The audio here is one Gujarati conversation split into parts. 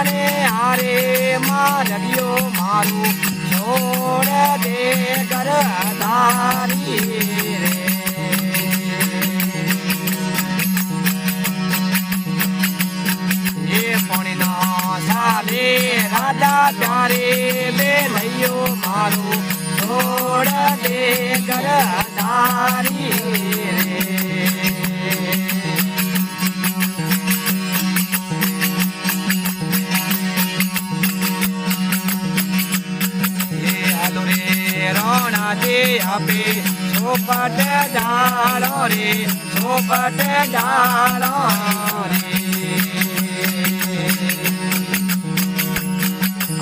ને હારે મારડિયો મારું છોડ દે ગરધારી રે એ પણના સાલે રાજા ત્યારે બે લઈયો મારું છોડ દે ગરધારી રે રોણાજે આપે ચોપટ ડાળો રે ચોપટ ડાળો રે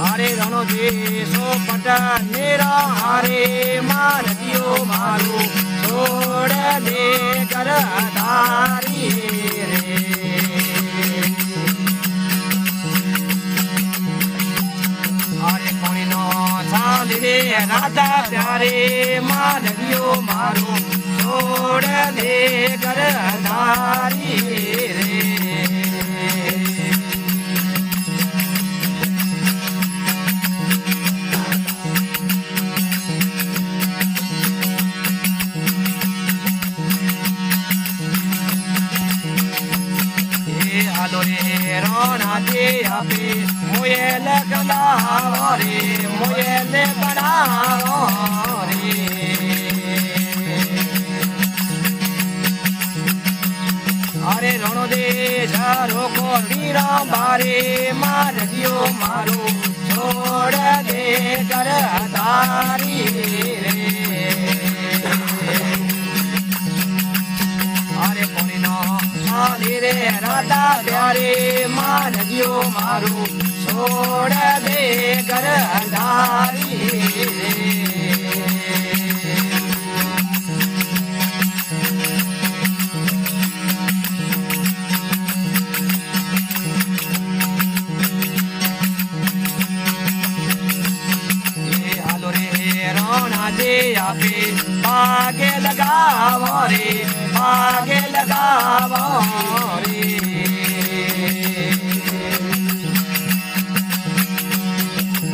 અરે રણોજે ચોપટ મેરા હારે મારડિયો મારું છોડ દે ગરધારી રે રે રાજા ત્યારે મારડિયો મારું છોડ દે ગરધારી રે હાલો રે રોણાજે આપે મોયલ ગલાવો રે મોયલ ગલાવો રે અરે રણો દે જારો કો વીરા બારે મારડિયો મારું છોડ દે ગરધારી રે અરે પોણીનો રે રાધા ત્યારે મારડિયો મારું છોડ દે ગરધારી રે હાલો રે રોણાજે આપે પાગે લગાવો રે પાગે લગાવો રે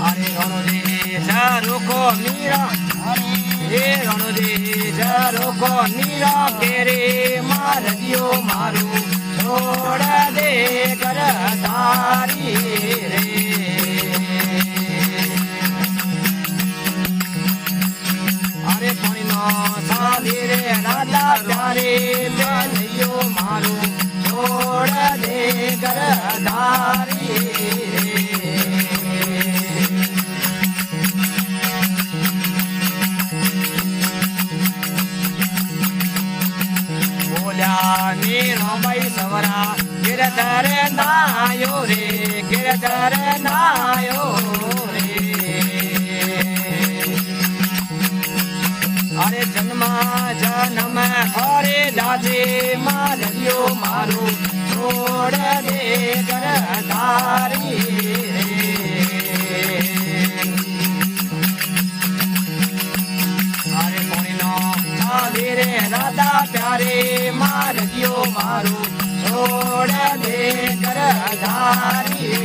અરે રણોજે ઝારોકો મીરા હે રણોજે ઝારોકો મીરા કેરે મારડિયો મારું છોડ દે ગરધારી રે અરે પણનો સાલી રે રાજા ત્યારે બે લઈયો મારું છોડ દે ગરધારી રે બોલ્યા નીરભાઈ સવરા ગિરધર નાયો રે ગિરધર નાયો રે અરે જન્મા જન્મ હરે દાજે મારડિયો મારું છોડ દે ગરધારી રે અરે પોણીનો ચાલી રે રાધા ત્યારે મારડિયો મારું છોડ દે ગરધારી